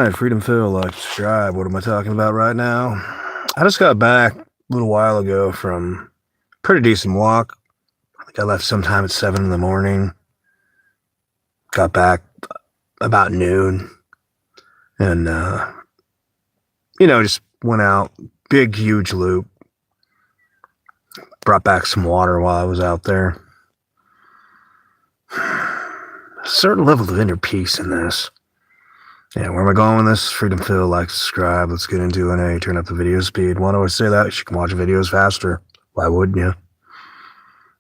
right, Freedom Phil, like, subscribe. What am I talking about right now? I just got back a little while ago from a pretty decent walk. I think I left sometime at 7 in the morning. Got back about noon. And, just went out. Big, huge loop. Brought back some water while I was out there. A certain level of inner peace in this. Yeah, where am I going with this? Freedom Phil, like, subscribe. Let's get into it. Hey, turn up the video speed. Why do I say that? You can watch videos faster. Why wouldn't you?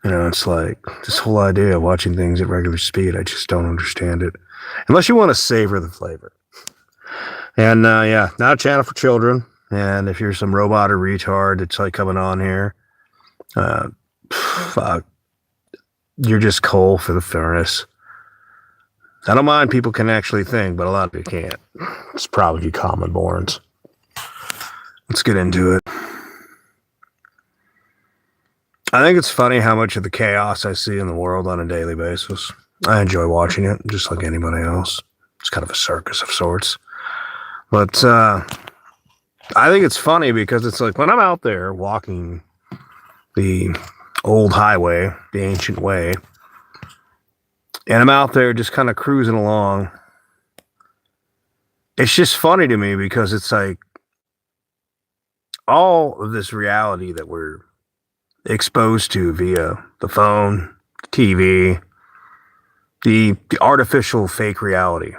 It's like this whole idea of watching things at regular speed. I just don't understand it. Unless you want to savor the flavor. And, not a channel for children. And if you're some robot or retard that's like coming on here, fuck. You're just coal for the furnace. I don't mind people can actually think, but a lot of you can't. It's probably common borns. Let's get into it. I think it's funny how much of the chaos I see in the world on a daily basis. I enjoy watching it, just like anybody else. It's kind of a circus of sorts. But I think it's funny because it's like when I'm out there walking the old highway, the ancient way, and I'm out there just kind of cruising along. It's just funny to me because it's like all of this reality that we're exposed to via the phone, TV, the artificial fake reality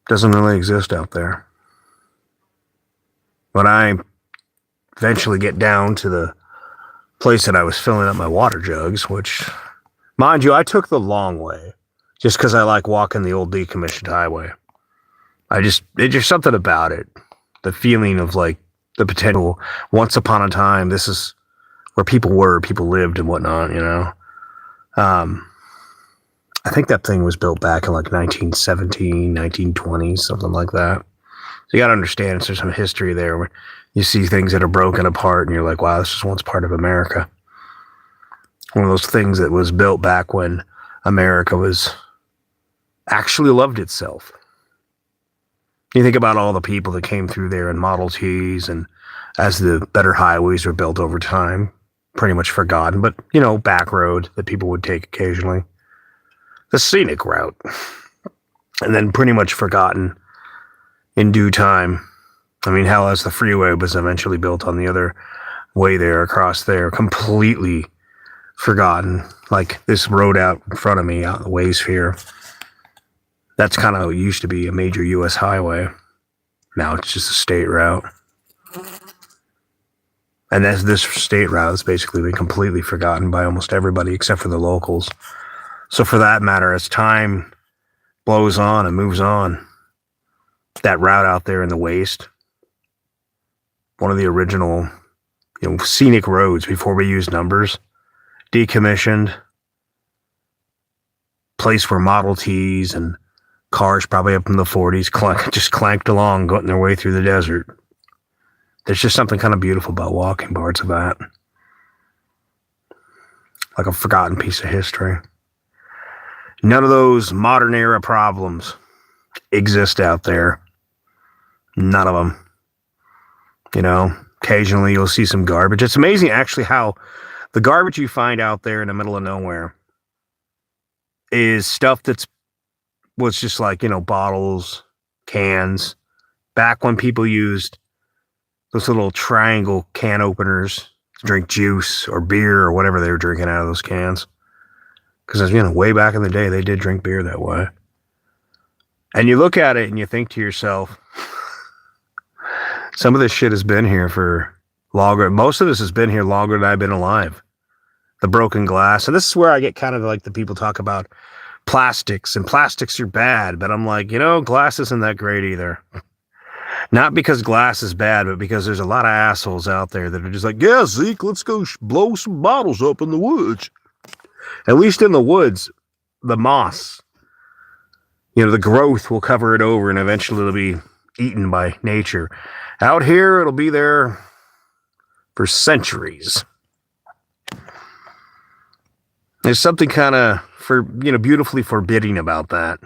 doesn't really exist out there. When I eventually get down to the place that I was filling up my water jugs, which, mind you, I took the long way just because I like walking the old decommissioned highway. There's just something about it. The feeling of like the potential once upon a time, this is where people were, people lived and whatnot, I think that thing was built back in like 1917, 1920, something like that. So you got to understand, there's some history there where you see things that are broken apart and you're like, wow, this was once part of America. One of those things that was built back when America was actually loved itself. You think about all the people that came through there in Model Ts, and as the better highways were built over time, pretty much forgotten, but, back road that people would take occasionally. The scenic route. And then pretty much forgotten in due time. I mean, hell, as the freeway was eventually built on the other way there, across there, completely forgotten. Like this road out in front of me, out in the ways here. That's kind of what used to be a major U.S. highway. Now it's just a state route. And this state route has basically been completely forgotten by almost everybody except for the locals. So for that matter, as time blows on and moves on, that route out there in the waste, one of the original, scenic roads before we used numbers, decommissioned, place where Model Ts and cars probably up in the 40s just clanked along, going their way through the desert. There's just something kind of beautiful about walking parts of that. Like a forgotten piece of history. None of those modern era problems exist out there. None of them. Occasionally you'll see some garbage. It's amazing actually how the garbage you find out there in the middle of nowhere is stuff was just like, bottles, cans. Back when people used those little triangle can openers to drink juice or beer or whatever they were drinking out of those cans. Because, way back in the day, they did drink beer that way. And you look at it and you think to yourself, some of this shit has been here for longer. Most of this has been here longer than I've been alive. The broken glass. And this is where I get kind of like the people talk about plastics. And plastics are bad. But I'm like, glass isn't that great either. Not because glass is bad, but because there's a lot of assholes out there that are just like, yeah, Zeke, let's go blow some bottles up in the woods. At least in the woods, the moss, the growth will cover it over and eventually it'll be eaten by nature. Out here, it'll be there for centuries. There's something kind of, beautifully forbidding about that.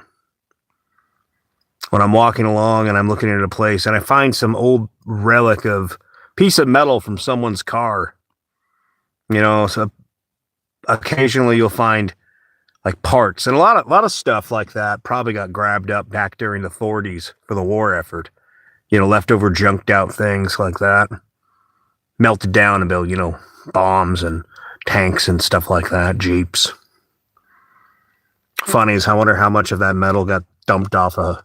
when I'm walking along and I'm looking at a place and I find some old relic of piece of metal from someone's car. So occasionally you'll find like parts and a lot of stuff like that probably got grabbed up back during the 40s for the war effort. Leftover junked out things like that. Melted down and built, bombs and tanks and stuff like that, jeeps. Funny is, I wonder how much of that metal got dumped off a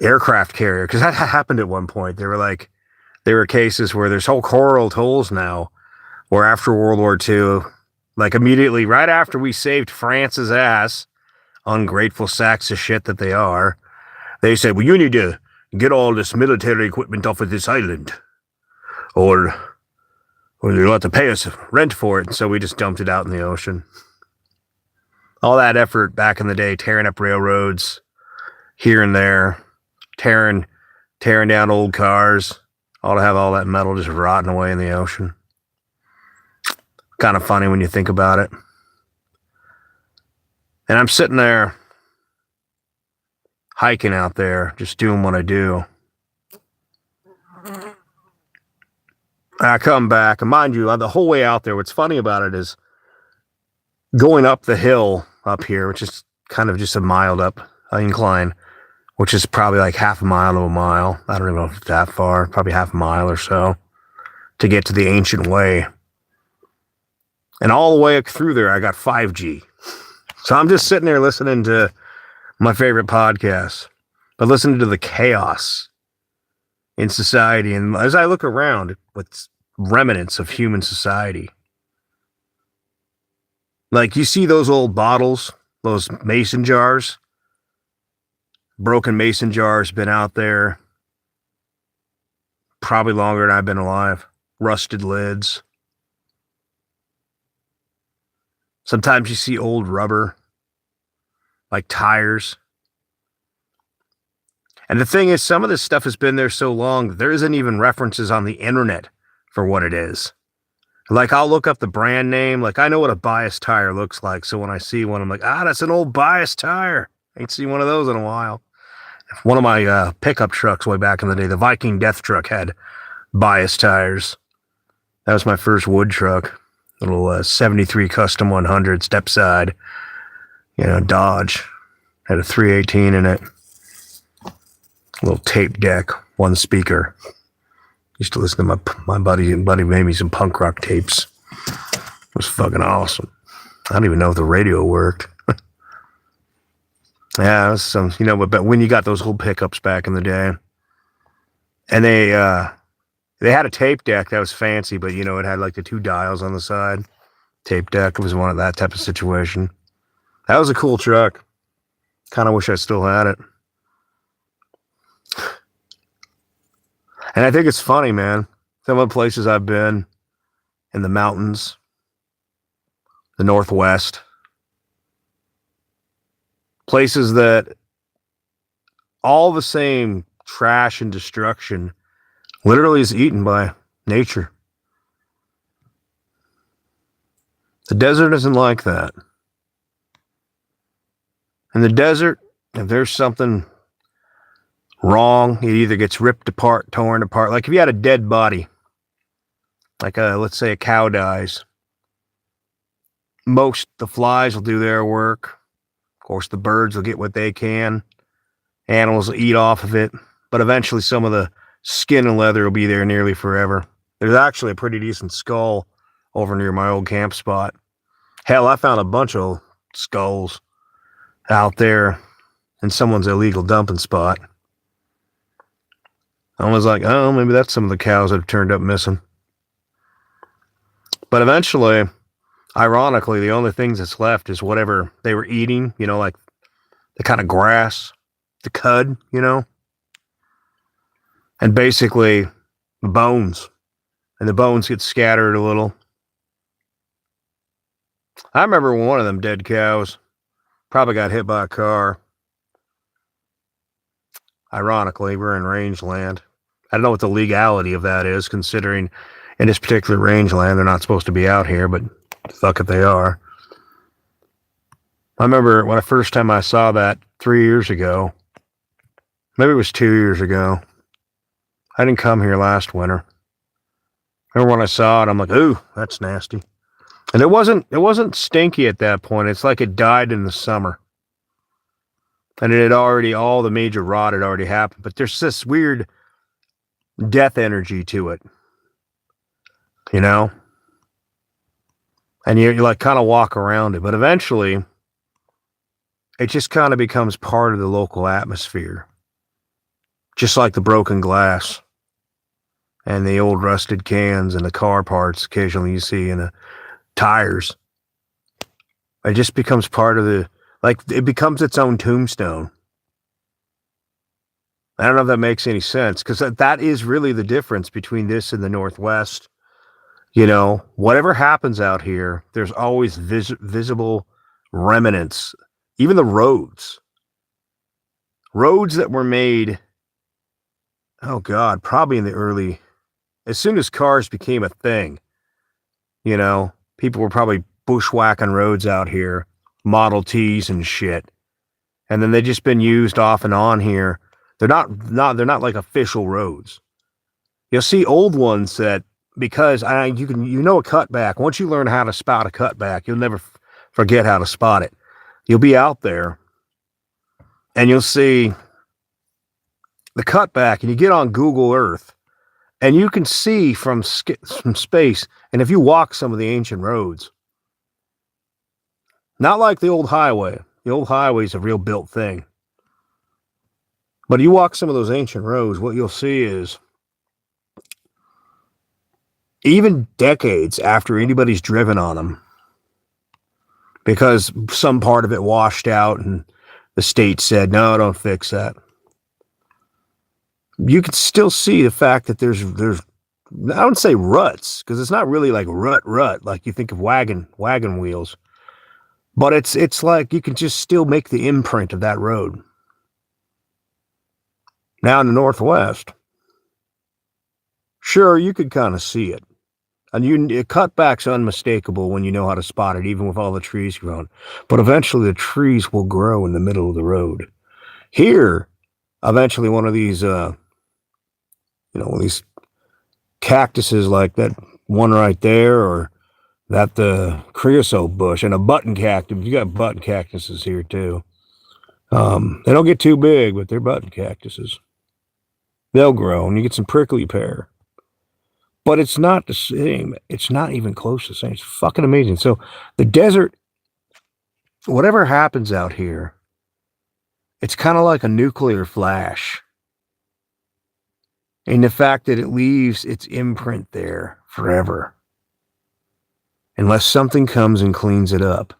aircraft carrier, because that happened at one point. There were cases where there's whole coral holes now, where after World War II, like immediately right after we saved France's ass, ungrateful sacks of shit that they are, they said, well, you need to get all this military equipment off of this island, or you'll have to pay us rent for it. And so we just dumped it out in the ocean. All that effort back in the day, tearing up railroads here and there, tearing down old cars, all to have all that metal just rotting away in the ocean. Kind of funny when you think about it. And I'm sitting there hiking out there, just doing what I do. I come back, and mind you, the whole way out there, what's funny about it is going up the hill up here, which is kind of just a mild up incline, which is probably like half a mile to a mile. I don't even know if it's that far, probably half a mile or so to get to the ancient way. And all the way up through there, I got 5G. So I'm just sitting there listening to my favorite podcasts, but listening to the chaos in society. And as I look around with remnants of human society, like you see those old bottles, those mason jars, broken mason jars, been out there probably longer than I've been alive. Rusted lids. Sometimes you see old rubber, like tires. And the thing is, some of this stuff has been there so long that there isn't even references on the internet for what it is. Like, I'll look up the brand name. Like, I know what a bias tire looks like. So when I see one, I'm like, that's an old bias tire. I ain't seen one of those in a while. One of my pickup trucks way back in the day, the Viking Death Truck, had bias tires. That was my first wood truck. Little 73 Custom 100 step side, Dodge. Had a 318 in it. Little tape deck, one speaker. Used to listen to my buddy made me some punk rock tapes. It was fucking awesome. I don't even know if the radio worked. Yeah, it was some, but when you got those old pickups back in the day, and they had a tape deck that was fancy, but it had like the 2 dials on the side. Tape deck, it was one of that type of situation. That was a cool truck. Kind of wish I still had it. And I think it's funny, man. Some of the places I've been in the mountains, the Northwest, places that all the same trash and destruction literally is eaten by nature. The desert isn't like that. In the desert, if there's something wrong, it either gets ripped apart, torn apart. Like if you had a dead body, like let's say a cow dies, the flies will do their work. Of course, the birds will get what they can. Animals will eat off of it. But eventually some of the skin and leather will be there nearly forever. There's actually a pretty decent skull over near my old camp spot. Hell, I found a bunch of skulls out there in someone's illegal dumping spot. I was like, oh, maybe that's some of the cows that have turned up missing. But eventually, ironically, the only things that's left is whatever they were eating, like the kind of grass, the cud, and basically the bones. And the bones get scattered a little. I remember one of them dead cows probably got hit by a car. Ironically, we're in rangeland. I don't know what the legality of that is, considering in this particular rangeland, they're not supposed to be out here, but fuck it, they are. I remember when the first time I saw that 3 years ago, Maybe it was 2 years ago. I didn't come here last winter. Remember when I saw it, I'm like, ooh, that's nasty. And it wasn't stinky at that point. It's like it died in the summer. And it had already, all the major rot had already happened. But there's this weird death energy to it, you know? And you like kind of walk around it. But eventually, it just kind of becomes part of the local atmosphere. Just like the broken glass and the old rusted cans and the car parts occasionally you see in the tires. It just becomes part of the, like, it becomes its own tombstone. I don't know if that makes any sense, because that is really the difference between this and the Northwest. You know, whatever happens out here, there's always visible remnants. Even the roads that were made, oh God, probably in the early, as soon as cars became a thing, you know, people were probably bushwhacking roads out here, Model Ts and shit. And then they've just been used off and on here. They're not like official roads. You'll see old ones that, because a cutback. Once you learn how to spot a cutback, you'll never forget how to spot it. You'll be out there and you'll see the cutback, and you get on Google Earth and you can see from space. And if you walk some of the ancient roads, not like the old highway is a real built thing. But you walk some of those ancient roads, what you'll see is, even decades after anybody's driven on them, because some part of it washed out and the state said, no, don't fix that, you can still see the fact that there's I don't say ruts, because it's not really like rut like you think of wagon wheels, but it's like you can just still make the imprint of that road. Now in the Northwest, sure, you could kind of see it. And a cutback's unmistakable when you know how to spot it, even with all the trees growing. But eventually the trees will grow in the middle of the road. Here, eventually one of these, one of these cactuses like that one right there, or that the creosote bush, and a button cactus. You got button cactuses here too. They don't get too big, but they're button cactuses. They'll grow, and you get some prickly pear. But it's not the same. It's not even close to the same. It's fucking amazing. So the desert, whatever happens out here, it's kind of like a nuclear flash. And the fact that it leaves its imprint there forever. Unless something comes and cleans it up.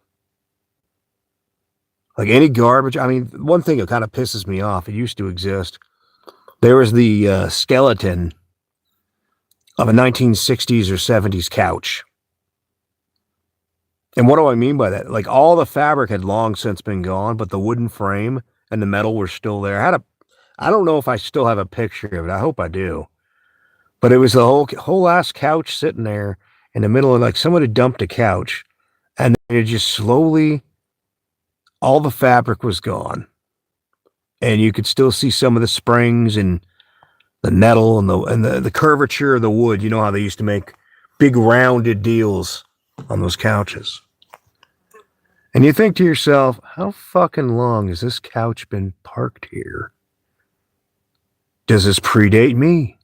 Like any garbage. I mean, one thing that kind of pisses me off, it used to exist. There was the skeleton of a 1960s or 70s couch. And what do I mean by that? Like, all the fabric had long since been gone, but the wooden frame and the metal were still there. I don't know if I still have a picture of it. I hope I do. But it was the whole ass couch sitting there in the middle of, like, someone had dumped a couch, and it just slowly, all the fabric was gone. And you could still see some of the springs and the metal and the curvature of the wood. You know how they used to make big rounded deals on those couches. And you think to yourself, how fucking long has this couch been parked here? Does this predate me?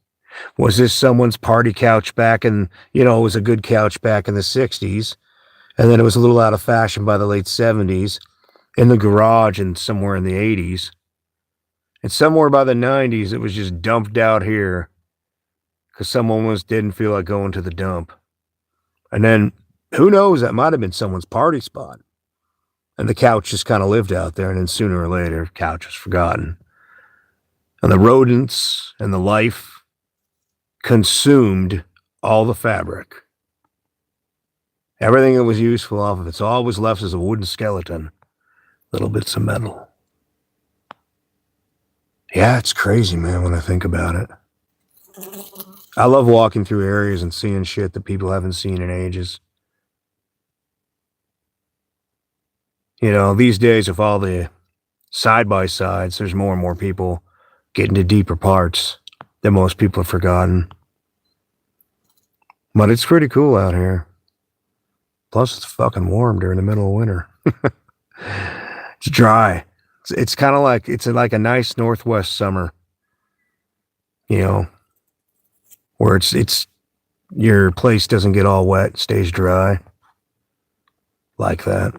Was this someone's party couch back in, it was a good couch back in the 60s, and then it was a little out of fashion by the late 70s, in the garage and somewhere in the 80s. And somewhere by the 90s, it was just dumped out here because someone didn't feel like going to the dump. And then, who knows, that might have been someone's party spot. And the couch just kind of lived out there, and then sooner or later, the couch was forgotten. And the rodents and the life consumed all the fabric. Everything that was useful off of it. So all was left is a wooden skeleton, little bits of metal. Yeah, it's crazy, man, when I think about it. I love walking through areas and seeing shit that people haven't seen in ages. These days with all the side-by-sides, there's more and more people get into deeper parts that most people have forgotten. But it's pretty cool out here. Plus, it's fucking warm during the middle of winter. It's dry. It's kind of like, it's like a nice northwest summer, you know, where it's your place doesn't get all wet, stays dry. Like that.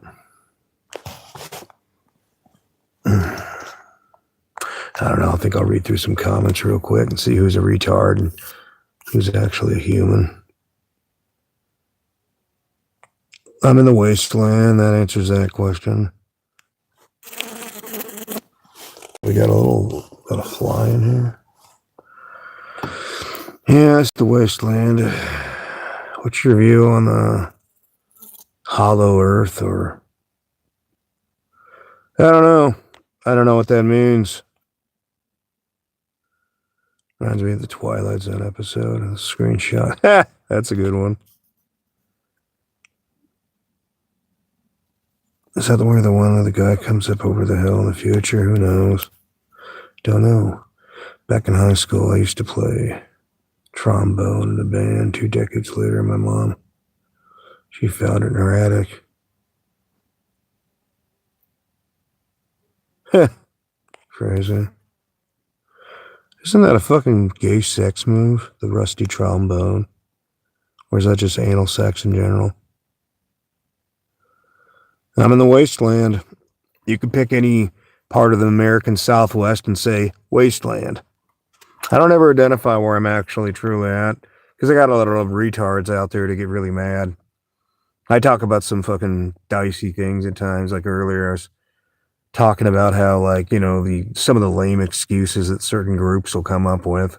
I don't know. I think I'll read through some comments real quick and see who's a retard and who's actually a human. I'm in the wasteland. That answers that question. We got a fly in here. Yeah, it's the wasteland. What's your view on the hollow earth? Or I don't know. I don't know what that means. Reminds me of the Twilight Zone episode. A screenshot. That's a good one. Is that where the one where the guy comes up over the hill in the future? Who knows? Don't know. Back in high school, I used to play trombone in a band. 2 decades later, my mom, she found it in her attic. Crazy. Isn't that a fucking gay sex move? The rusty trombone? Or is that just anal sex in general? I'm in the wasteland. You could pick any part of the American Southwest and say wasteland. I don't ever identify where I'm actually truly at, because I got a lot of retards out there to get really mad. I talk about some fucking dicey things at times. Like earlier, I was talking about how, like, you know, some of the lame excuses that certain groups will come up with.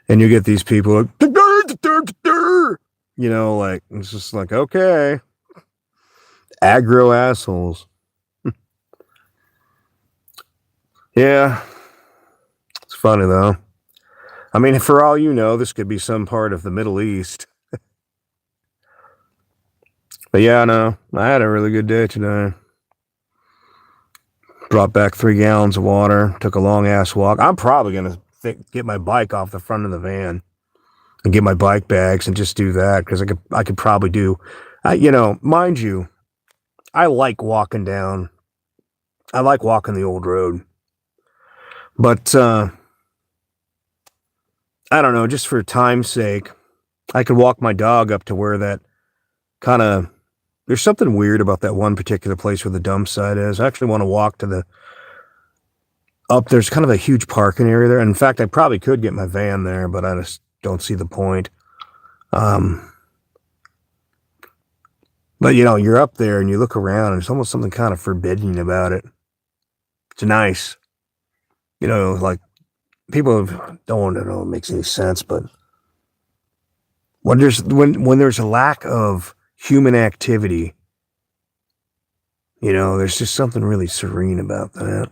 And you get these people like, you know, like, it's just like, okay. Aggro assholes. Yeah. It's funny, though. I mean, for all you know, this could be some part of the Middle East. But yeah, no, I had a really good day today. Brought back 3 gallons of water. Took a long-ass walk. I'm probably going to get my bike off the front of the van and get my bike bags and just do that, because I could probably do, you know, mind you, I like walking down. I like walking the old road. But, I don't know, just for time's sake, I could walk my dog up to where that kind of, there's something weird about that one particular place where the dump site is. I actually want to walk to there's kind of a huge parking area there. And in fact, I probably could get my van there, but I just don't see the point. But, you know, you're up there and you look around and there's almost something kind of forbidding about it. It's nice. You know, like, people don't want to know if it makes any sense, but when there's a lack of human activity, you know, there's just something really serene about that.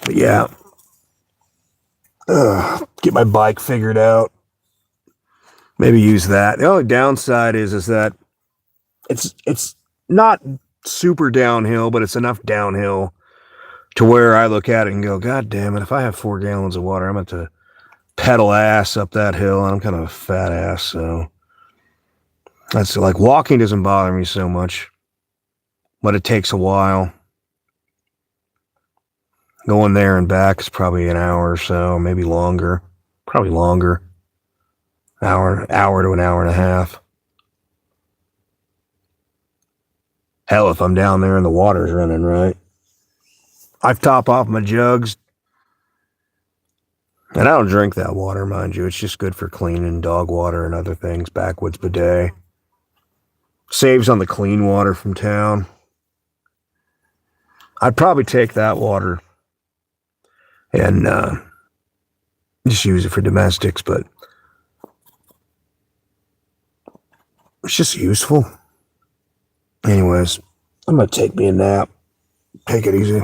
But yeah, get my bike figured out. Maybe use that. The only downside is that it's not super downhill, but it's enough downhill to where I look at it and go, God damn it, if I have 4 gallons of water, I'm going to pedal ass up that hill, and I'm kind of a fat ass, so that's like, walking doesn't bother me so much, but it takes a while. Going there and back is probably an hour or so, maybe longer. Probably longer. Hour to an hour and a half. Hell, if I'm down there and the water's running, right? I've top off my jugs. And I don't drink that water, mind you. It's just good for cleaning dog water and other things. Backwoods bidet. Saves on the clean water from town. I'd probably take that water and just use it for domestics, but it's just useful. Anyways, I'm going to take me a nap. Take it easy.